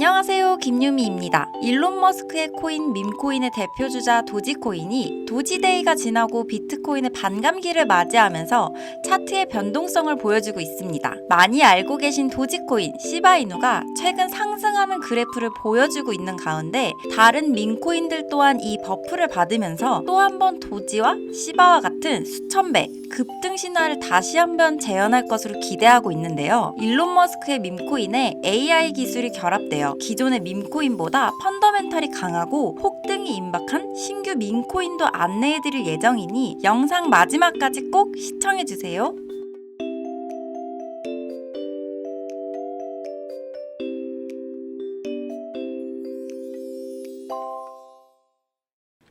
안녕하세요, 김유미입니다. 일론 머스크의 코인 밈코인의 대표주자 도지코인이 도지데이가 지나고 비트코인의 반감기를 맞이하면서 차트의 변동성을 보여주고 있습니다. 많이 알고 계신 도지코인 시바이누가 최근 상승하는 그래프를 보여주고 있는 가운데 다른 밈코인들 또한 이 버프를 받으면서 또 한 번 도지와 시바와 같은 수천 배 급등 신화를 다시 한번 재현할 것으로 기대하고 있는데요. 일론 머스크의 밈코인에 AI 기술이 결합되어 기존의 밈코인보다 펀더멘탈이 강하고 폭등이 임박한 신규 밈코인도 안내해드릴 예정이니 영상 마지막까지 꼭 시청해주세요.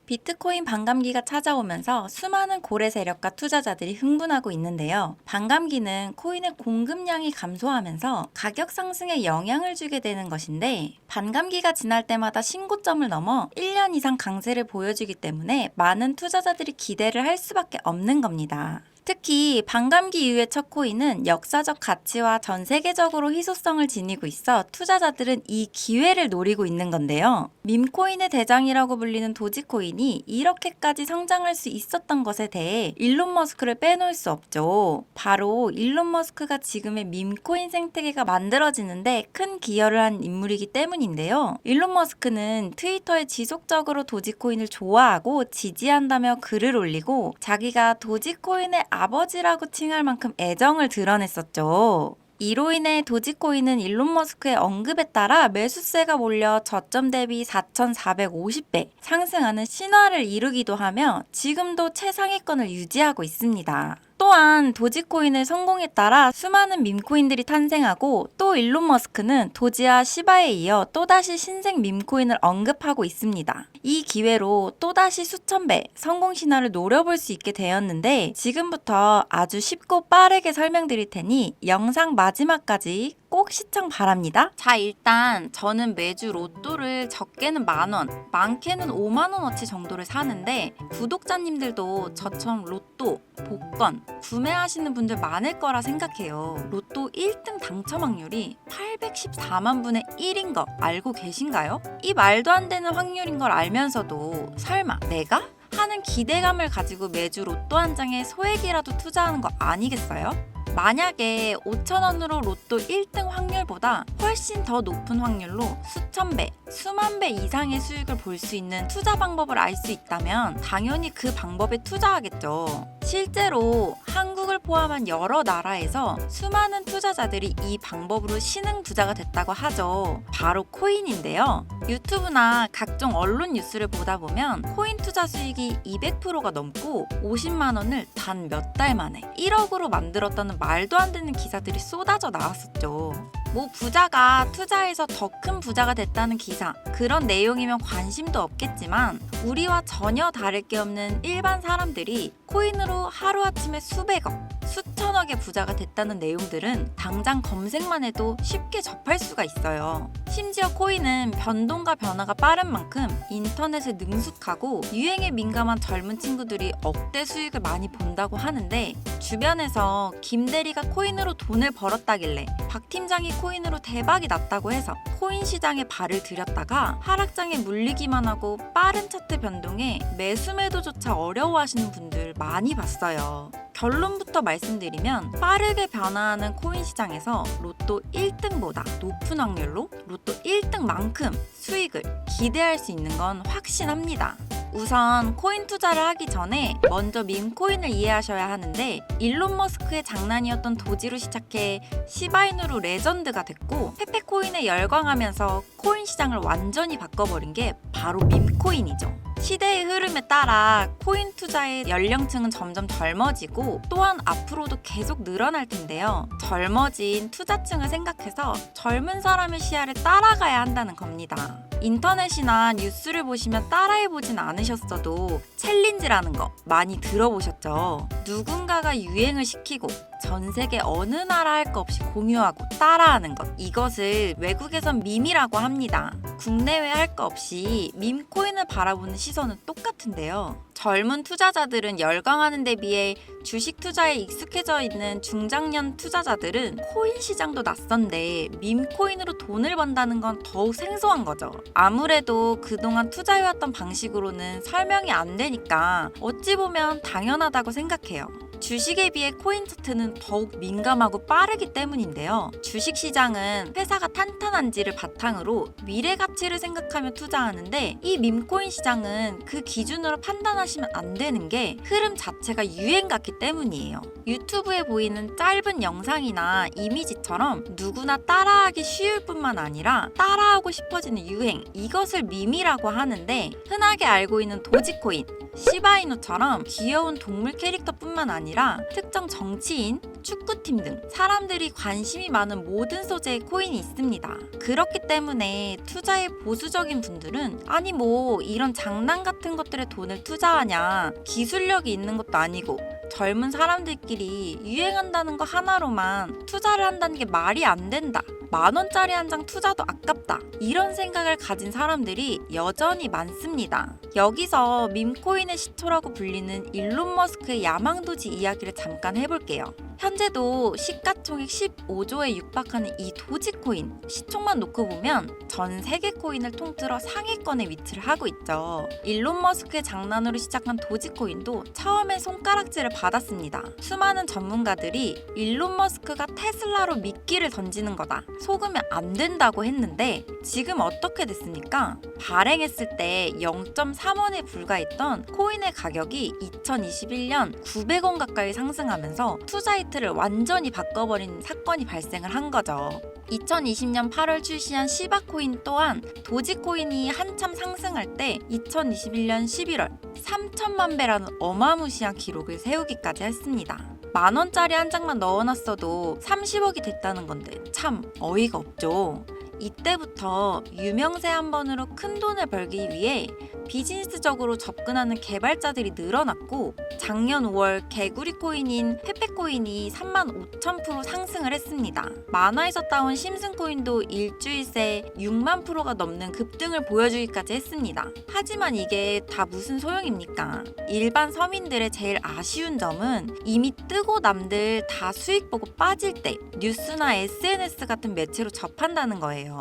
비트코인 반감기가 찾아오면서 수많은 고래 세력과 투자자들이 흥분하고 있는데요. 반감기는 코인의 공급량이 감소하면서 가격 상승에 영향을 주게 되는 것인데 반감기가 지날 때마다 신고점을 넘어 1년 이상 강세를 보여주기 때문에 많은 투자자들이 기대를 할 수밖에 없는 겁니다. 특히 반감기 이후의 첫 코인은 역사적 가치와 전 세계적으로 희소성을 지니고 있어 투자자들은 이 기회를 노리고 있는 건데요. 밈코인의 대장이라고 불리는 도지코인이 이렇게까지 성장할 수 있었던 것에 대해 일론 머스크를 빼놓을 수 없죠. 바로 일론 머스크가 지금의 밈코인 생태계가 만들어지는데 큰 기여를 한 인물이기 때문인데요. 일론 머스크는 트위터에 지속적으로 도지코인을 좋아하고 지지한다며 글을 올리고 자기가 도지코인의 아버지라고 칭할 만큼 애정을 드러냈었죠. 이로 인해 도지코인은 일론 머스크의 언급에 따라 매수세가 몰려 저점 대비 4,450배 상승하는 신화를 이루기도 하며 지금도 최상위권을 유지하고 있습니다. 또한 도지코인의 성공에 따라 수많은 밈코인들이 탄생하고 또 일론 머스크는 도지와 시바에 이어 또다시 신생 밈코인을 언급하고 있습니다. 이 기회로 또다시 수천 배 성공 신화를 노려볼 수 있게 되었는데 지금부터 아주 쉽고 빠르게 설명드릴 테니 영상 마지막까지 꼭 시청 바랍니다. 자, 일단 저는 매주 로또를 적게는 10,000원, 많게는 50,000원어치 정도를 사는데 구독자님들도 저처럼 로또, 복권 구매하시는 분들 많을 거라 생각해요. 로또 1등 당첨 확률이 814만 분의 1인 거 알고 계신가요? 이 말도 안 되는 확률인 걸 알면서도 설마 내가? 하는 기대감을 가지고 매주 로또 한 장에 소액이라도 투자하는 거 아니겠어요? 만약에 5,000원으로 로또 1등 확률보다 훨씬 더 높은 확률로 수천 배, 수만 배 이상의 수익을 볼 수 있는 투자 방법을 알 수 있다면 당연히 그 방법에 투자하겠죠. 실제로 한국을 포함한 여러 나라에서 수많은 투자자들이 이 방법으로 신흥 부자가 됐다고 하죠. 바로 코인인데요. 유튜브나 각종 언론 뉴스를 보다 보면 코인 투자 수익이 200%가 넘고 50만 원을 단 몇 달 만에 1억으로 만들었다는 말도 안 되는 기사들이 쏟아져 나왔었죠. 뭐 부자가 투자해서 더 큰 부자가 됐다는 기사, 그런 내용이면 관심도 없겠지만 우리와 전혀 다를 게 없는 일반 사람들이 코인으로 하루아침에 수백억, 수천억의 부자가 됐다는 내용들은 당장 검색만 해도 쉽게 접할 수가 있어요. 심지어 코인은 변동과 변화가 빠른 만큼 인터넷에 능숙하고 유행에 민감한 젊은 친구들이 억대 수익을 많이 본다고 하는데 주변에서 김 대리가 코인으로 돈을 벌었다길래 박 팀장이 코인으로 대박이 났다고 해서 코인 시장에 발을 들였다가 하락장에 물리기만 하고 빠른 차트 변동에 매수 매도조차 어려워하시는 분들 많이 봤어요. 결론부터 말씀드리면 빠르게 변화하는 코인 시장에서 로또 1등보다 높은 확률로 로또 1등만큼 수익을 기대할 수 있는 건 확신합니다. 우선 코인 투자를 하기 전에 먼저 밈코인을 이해하셔야 하는데 일론 머스크의 장난이었던 도지로 시작해 시바이누로 레전드가 됐고 페페코인에 열광하면서 코인 시장을 완전히 바꿔버린 게 바로 밈코인이죠. 시대의 흐름에 따라 코인 투자의 연령층은 점점 젊어지고 또한 앞으로도 계속 늘어날 텐데요. 젊어진 투자층을 생각해서 젊은 사람의 시야를 따라가야 한다는 겁니다. 인터넷이나 뉴스를 보시면 따라해보진 않으셨어도 챌린지라는 거 많이 들어보셨죠? 누군가가 유행을 시키고 전 세계 어느 나라 할 거 없이 공유하고 따라하는 것, 이것을 외국에선 밈이라고 합니다. 국내외 할 거 없이 밈코인을 바라보는 시선은 똑같은데요. 젊은 투자자들은 열광하는 데 비해 주식 투자에 익숙해져 있는 중장년 투자자들은 코인 시장도 낯선데 밈코인으로 돈을 번다는 건 더욱 생소한 거죠. 아무래도 그동안 투자해왔던 방식으로는 설명이 안 되니까 어찌 보면 당연하다고 생각해요. 주식에 비해 코인 차트는 더욱 민감하고 빠르기 때문인데요. 주식 시장은 회사가 탄탄한지를 바탕으로 미래 가치를 생각하며 투자하는데 이 밈코인 시장은 그 기준으로 판단하시면 안 되는 게 흐름 자체가 유행 같기 때문이에요. 유튜브에 보이는 짧은 영상이나 이미지처럼 누구나 따라하기 쉬울 뿐만 아니라 따라하고 싶어지는 유행, 이것을 밈이라고 하는데 흔하게 알고 있는 도지코인, 시바이누처럼 귀여운 동물 캐릭터뿐만 아니라 특정 정치인, 축구팀 등 사람들이 관심이 많은 모든 소재의 코인이 있습니다. 그렇기 때문에 투자에 보수적인 분들은 아니 뭐 이런 장난 같은 것들에 돈을 투자하냐, 기술력이 있는 것도 아니고 젊은 사람들끼리 유행한다는 거 하나로만 투자를 한다는 게 말이 안 된다. 10,000원짜리 한 장 투자도 아깝다. 이런 생각을 가진 사람들이 여전히 많습니다. 여기서 밈코인의 시초라고 불리는 일론 머스크의 야망도지 이야기를 잠깐 해볼게요. 현재도 시가총액 15조에 육박하는 이 도지코인, 시총만 놓고 보면 전 세계 코인을 통틀어 상위권에 위치를 하고 있죠. 일론 머스크의 장난으로 시작한 도지코인도 처음엔 손가락질을 받았습니다. 수많은 전문가들이 일론 머스크가 테슬라로 미끼를 던지는 거다, 속으면 안 된다고 했는데 지금 어떻게 됐습니까? 발행했을 때 0.3원에 불과했던 코인의 가격이 2021년 900원 가까이 상승하면서 투자 이틀을 완전히 바꿔버린 사건이 발생을 한 거죠. 2020년 8월 출시한 시바코인 또한 도지코인이 한참 상승할 때 2021년 11월 3천만 배라는 어마무시한 기록을 세우기까지 했습니다. 10,000원짜리 한 장만 넣어놨어도 30억이 됐다는 건데 참 어이가 없죠. 이때부터 유명세 한 번으로 큰 돈을 벌기 위해 비즈니스적으로 접근하는 개발자들이 늘어났고 작년 5월 개구리 코인인 페페코인이 35,000% 상승을 했습니다. 만화에서 따온 심슨코인도 일주일 새 6만 프로가 넘는 급등을 보여주기까지 했습니다. 하지만 이게 다 무슨 소용입니까? 일반 서민들의 제일 아쉬운 점은 이미 뜨고 남들 다 수익 보고 빠질 때 뉴스나 SNS 같은 매체로 접한다는 거예요.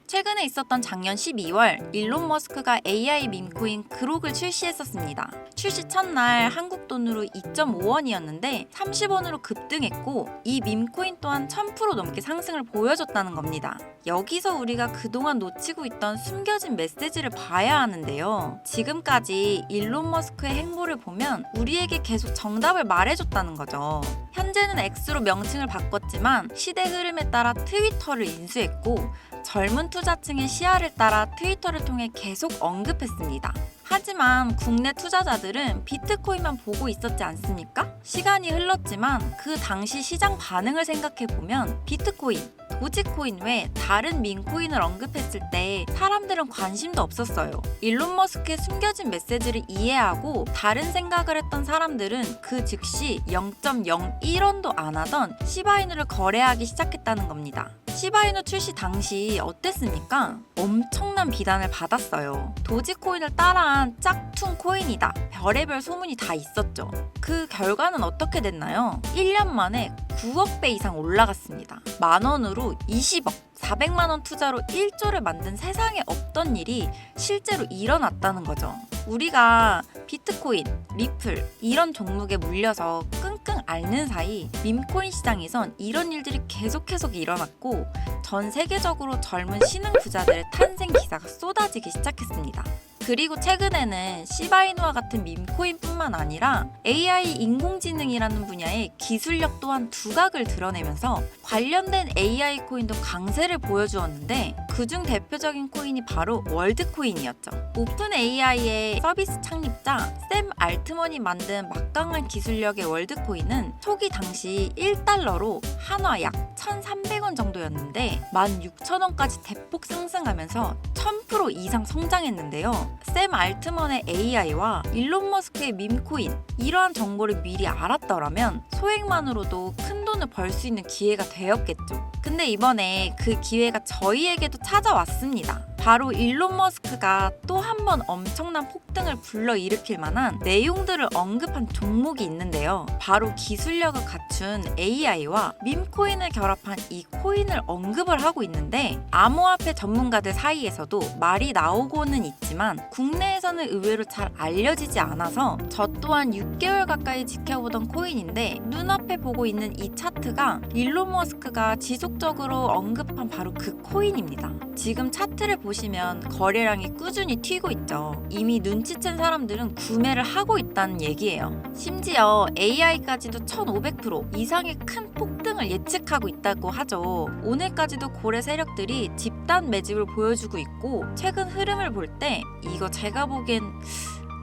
최근에 있었던 작년 12월 일론 머스크가 AI 밈코인 그록을 출시했었습니다. 출시 첫날 한국 돈으로 2.5원이었는데 30원으로 급등했고 이 밈코인 또한 1000% 넘게 상승을 보여줬다는 겁니다. 여기서 우리가 그동안 놓치고 있던 숨겨진 메시지를 봐야 하는데요. 지금까지 일론 머스크의 행보를 보면 우리에게 계속 정답을 말해줬다는 거죠. 현재는 X로 명칭을 바꿨지만 시대 흐름에 따라 트위터를 인수했고 젊은 투자층의 시야를 따라 트위터를 통해 계속 언급했습니다. 하지만 국내 투자자들은 비트코인만 보고 있었지 않습니까? 시간이 흘렀지만 그 당시 시장 반응을 생각해보면 비트코인, 도지코인 외 다른 밈코인을 언급했을 때 사람들은 관심도 없었어요. 일론 머스크의 숨겨진 메시지를 이해하고 다른 생각을 했던 사람들은 그 즉시 0.01원도 안 하던 시바이누를 거래하기 시작했다는 겁니다. 시바이누 출시 당시 어땠습니까? 엄청난 비난을 받았어요. 도지코인을 따라한 짝퉁 코인이다. 별의별 소문이 다 있었죠. 그 결과는 어떻게 됐나요? 1년 만에 9억 배 이상 올라갔습니다. 10,000원으로 20억, 400만 원 투자로 1조를 만든 세상에 없던 일이 실제로 일어났다는 거죠. 우리가 비트코인, 리플 이런 종목에 물려서 끙끙 앓는 사이 밈코인 시장에선 이런 일들이 계속해서 일어났고 전 세계적으로 젊은 신흥 부자들의 탄생 기사가 쏟아지기 시작했습니다. 그리고 최근에는 시바이누와 같은 밈코인뿐만 아니라 AI 인공지능이라는 분야의 기술력 또한 두각을 드러내면서 관련된 AI 코인도 강세를 보여주었는데 그중 대표적인 코인이 바로 월드코인이었죠. 오픈 AI의 서비스 창립자 샘 알트먼이 만든 막강한 기술력의 월드코인은 초기 당시 1달러로 한화 약 1,300원 정도였는데 16,000원까지 대폭 상승하면서 1000% 이상 성장했는데요. 샘 알트먼의 AI와 일론 머스크의 밈코인, 이러한 정보를 미리 알았더라면 소액만으로도 큰 돈을 벌 수 있는 기회가 되었겠죠. 근데 이번에 그 기회가 저희에게도 찾아왔습니다. 바로 일론 머스크가 또 한 번 엄청난 폭등을 불러일으킬 만한 내용들을 언급한 종목이 있는데요. 바로 기술력을 갖춘 AI와 밈코인을 결합한 이 코인을 언급을 하고 있는데, 암호화폐 전문가들 사이에서도 말이 나오고는 있지만 국내에서는 의외로 잘 알려지지 않아서 저 또한 6개월 가까이 지켜보던 코인인데, 눈앞에 보고 있는 이 차트가 일론 머스크가 지속적으로 언급한 바로 그 코인입니다. 지금 차트를 보시면 거래량이 꾸준히 튀고 있죠. 이미 눈치챈 사람들은 구매를 하고 있다는 얘기예요. 심지어 AI까지도 1500% 이상의 큰 폭등을 예측하고 있다고 하죠. 오늘까지도 고래 세력들이 집단 매집을 보여주고 있고, 최근 흐름을 볼 때 이거 제가 보기엔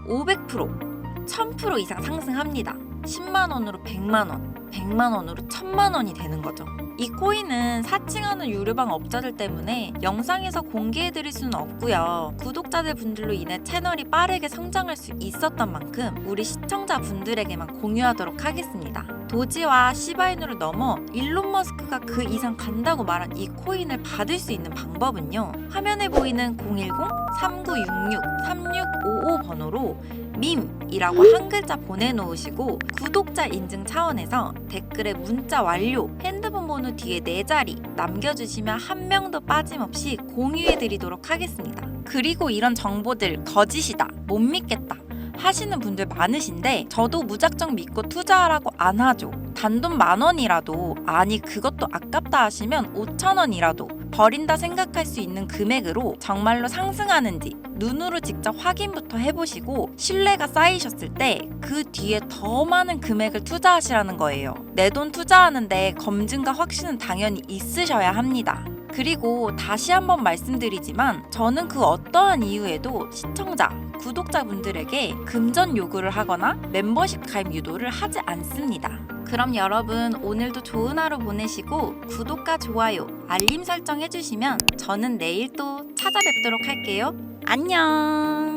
500%, 1000% 이상 상승합니다. 10만 원으로 100만 원, 100만 원으로 1000만 원이 되는 거죠. 이 코인은 사칭하는 유료방 업자들 때문에 영상에서 공개해드릴 수는 없고요. 구독자들 분들로 인해 채널이 빠르게 성장할 수 있었던 만큼 우리 시청자분들에게만 공유하도록 하겠습니다. 도지와 시바이누를 넘어 일론 머스크가 그 이상 간다고 말한 이 코인을 받을 수 있는 방법은요. 화면에 보이는 010-3966-3655 번호로 밈이라고 한 글자 보내놓으시고, 구독자 인증 차원에서 댓글에 문자 완료, 핸드폰 번호 뒤에 4자리 남겨주시면 한 명도 빠짐없이 공유해드리도록 하겠습니다. 그리고 이런 정보들 거짓이다, 못 믿겠다 하시는 분들 많으신데, 저도 무작정 믿고 투자하라고 안 하죠. 단돈 10,000원이라도, 아니 그것도 아깝다 하시면 5,000원이라도 버린다 생각할 수 있는 금액으로 정말로 상승하는지 눈으로 직접 확인부터 해보시고, 신뢰가 쌓이셨을 때 그 뒤에 더 많은 금액을 투자하시라는 거예요. 내 돈 투자하는데 검증과 확신은 당연히 있으셔야 합니다. 그리고 다시 한번 말씀드리지만 저는 그 어떠한 이유에도 시청자, 구독자분들에게 금전 요구를 하거나 멤버십 가입 유도를 하지 않습니다. 그럼 여러분, 오늘도 좋은 하루 보내시고 구독과 좋아요, 알림 설정 해주시면 저는 내일 또 찾아뵙도록 할게요. 안녕.